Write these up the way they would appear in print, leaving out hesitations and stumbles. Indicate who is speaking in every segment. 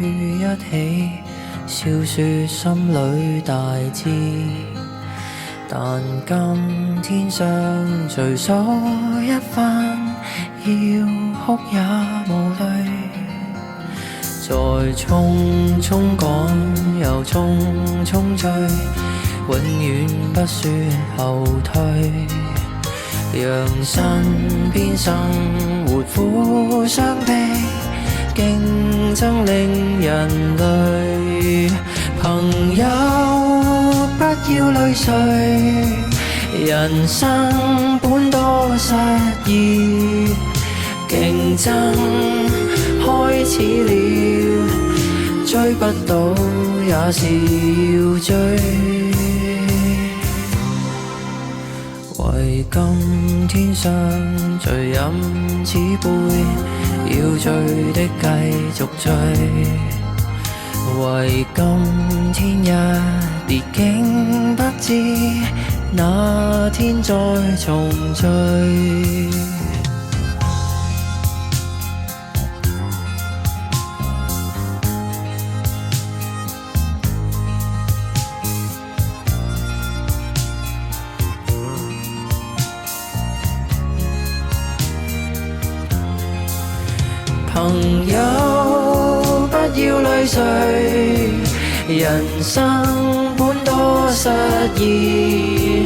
Speaker 1: 一起笑說心裏大志，但今天相聚數一番，要哭也無淚。在匆匆趕又匆匆追，永遠不說後退，讓身邊生活互相逼，競爭令人累。朋友不要淚垂，人生本多失意，競爭開始了，追不到也是要追。為今天相聚飲此杯，要醉的繼續醉。為今天一別，竟不知那天再重聚。朋友不要淚垂，人生本多失意，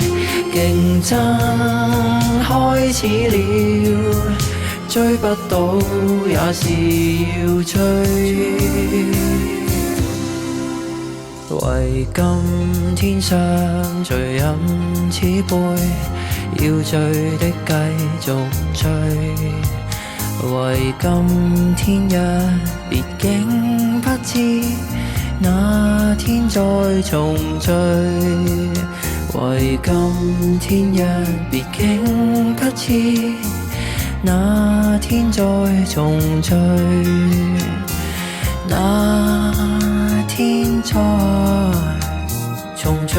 Speaker 1: 競爭開始了，追不到也是要追。為今天相聚飲此杯，要醉的繼續醉。為今天一別，竟不知那天再重聚。為今天一別，竟不知那天再重聚。那天再重聚。